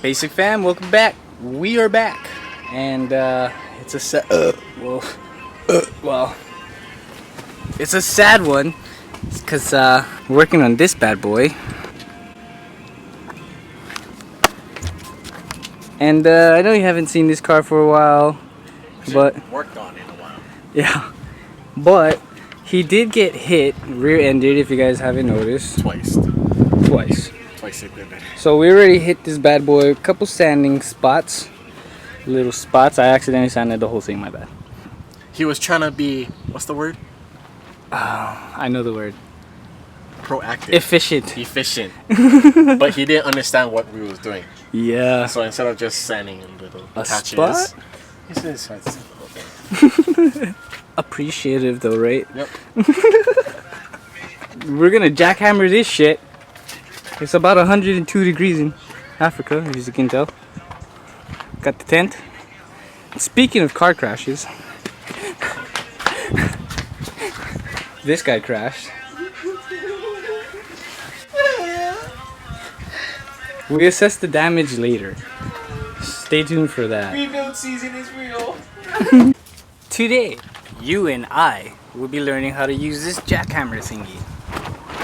Basic fam, welcome back. We are back, and it's a it's a sad one because we're working on this bad boy, and I know you haven't seen this car for a while, but worked on it in a while. Yeah, but he did get hit, rear-ended. If you guys haven't noticed, Twice. So we already hit this bad boy. A couple sanding spots, little spots. I accidentally sanded the whole thing. My bad. He was trying to be, what's the word? I know the word. Proactive. Efficient. But he didn't understand what we was doing. Yeah. So instead of just sanding in little patches, spot? he said okay. Appreciative though, right? Yep. We're gonna jackhammer this shit. It's about 102 degrees in Africa, as you can tell. Got the tent. Speaking of car crashes, this guy crashed. We assess the damage later. Stay tuned for that. Rebuild season is real. Today, you and I will be learning how to use this jackhammer thingy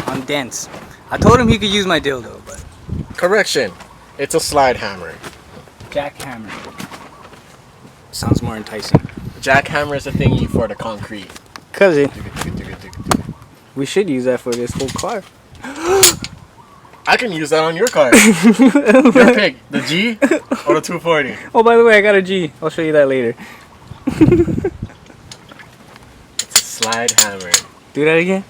on dents. I told him he could use my dildo, but Correction. It's a slide hammer. jackhammer sounds more enticing. Jackhammer is a thingy for the concrete. Cousin, we should use that for this whole car. I can use that on your car. Your pick, the G or the 240. Oh, by the way, I got a G. I'll show you that later. It's a slide hammer. Do that again.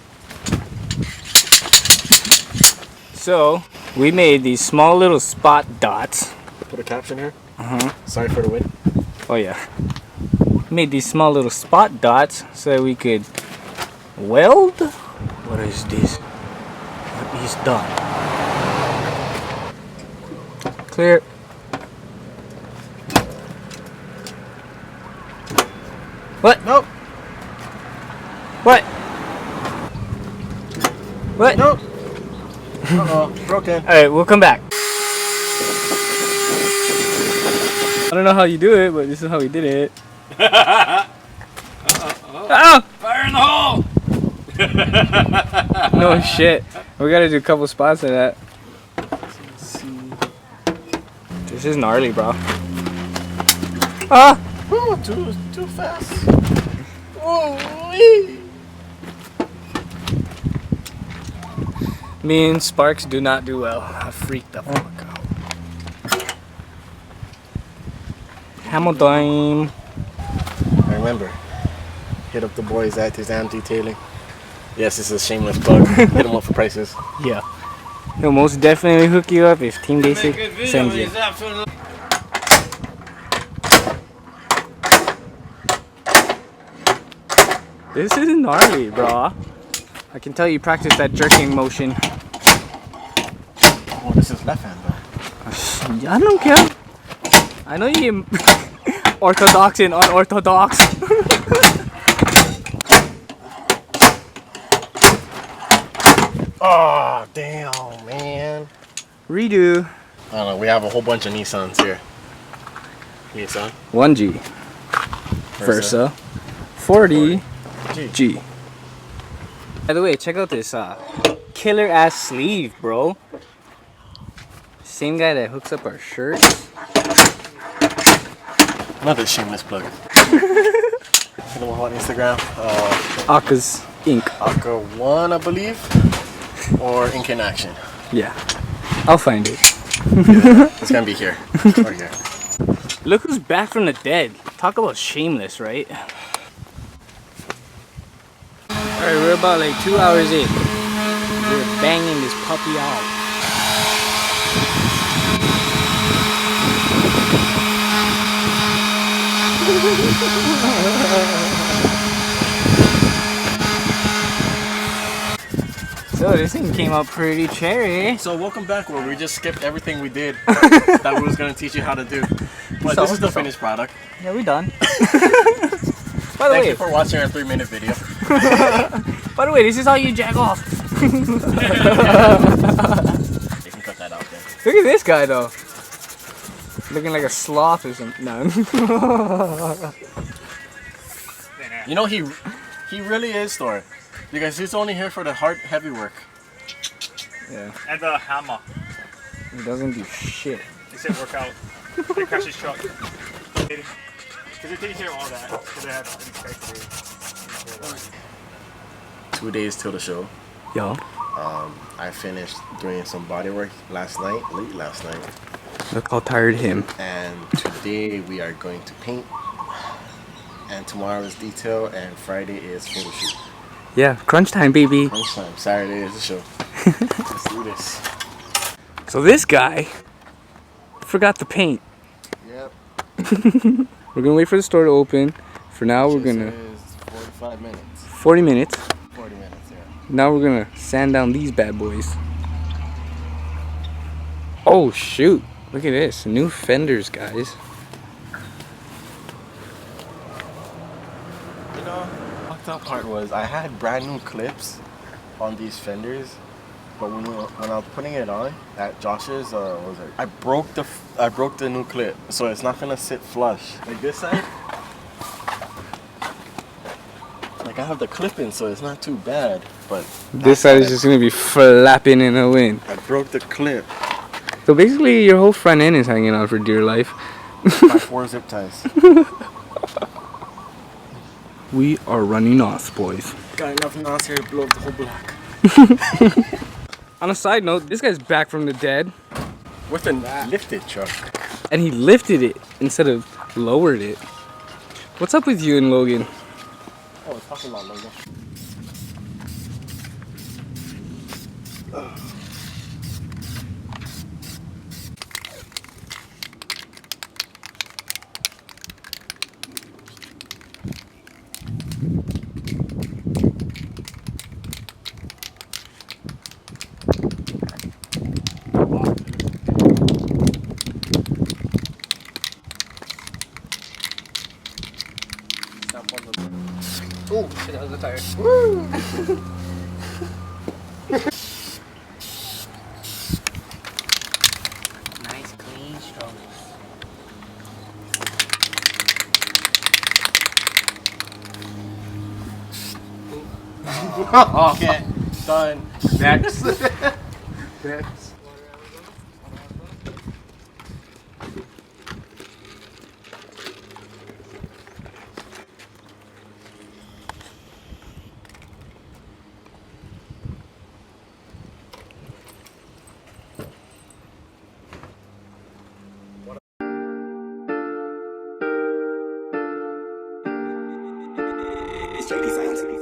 So, we made these small little spot dots. Put a caption here. Uh-huh. Sorry for the wind. Oh, yeah. Made these small little spot dots so that we could weld. What is this? What is done? Clear. What? Nope. What? What? Nope. Uh-oh. Broken. Alright, we'll come back. I don't know how you do it, but this is how we did it. Oh! Fire in the hole! No shit. We gotta do a couple spots of that. Let's see. This is gnarly, bro. Ah! Ooh, too fast. Ooh-wee. Me and Sparks do not do well. I freaked the fuck out. Hammer time. I remember. Hit up the boys at his amp detailing. Yes, it's a shameless plug. Hit them up for prices. Yeah. He'll most definitely hook you up if Team Basic sends you. This is gnarly, bro. I can tell you practice that jerking motion. Oh, this is left hand though. I don't care. I know you orthodox and unorthodox. Oh, damn, man. Redo. I don't know, we have a whole bunch of Nissans here. Nissan. 1G. Versa. 40. G. By the way, check out this killer ass sleeve, bro. Same guy that hooks up our shirts. Another shameless plug. Hit them on Instagram. Aka's Inc. Aka1, I believe. Or Ink in Action. Yeah. I'll find it. Yeah, it's gonna be here. Or here. Look who's back from the dead. Talk about shameless, right? Alright, we're about like 2 hours in. We're banging this puppy out. So this thing came out pretty cherry. So welcome back where we just skipped everything we did that we was going to teach you how to do. But this is the finished product. Yeah, we're done. Thank you for watching our 3-minute video. By the way, this is how you jack off. You can cut that out then. Look at this guy though. Looking like a sloth or something. No. You know, he really is, Thor. Because he's only here for the hard, heavy work. Yeah. And the hammer. He doesn't do shit. He said work out. They crash his truck. Because they take care of all that. Because they have unexpected. 2 days till the show. Yo. I finished doing some body work late last night. Look how tired him. And today we are going to paint. And tomorrow is detail, and Friday is photo shoot. Yeah, crunch time, baby. Crunch time. Saturday is the show. Let's do this. So this guy forgot to paint. Yep. We're gonna wait for the store to open. For now, we're gonna. Is 45 minutes. 40 minutes. 40 minutes, yeah. Now we're gonna sand down these bad boys. Oh shoot! Look at this, new fenders, guys. You know, the fucked up part was I had brand new clips on these fenders, but when I was putting it on at Josh's, what was it? I broke the new clip, so it's not gonna sit flush. Like this side, like I have the clip in, so it's not too bad. But This side is just gonna be flapping in the wind. I broke the clip. So basically, your whole front end is hanging out for dear life. By 4 zip ties. We are running off, boys. Got enough knots here to blow up the whole block. On a side note, this guy's back from the dead, With a lifted truck. and he lifted it instead of lowered it. What's up with you and Logan? Oh, it's talking about logo. Oh, shit, that was a tire. Nice clean strokes. Okay, done. Next. Next. It's JP SOUNDZ.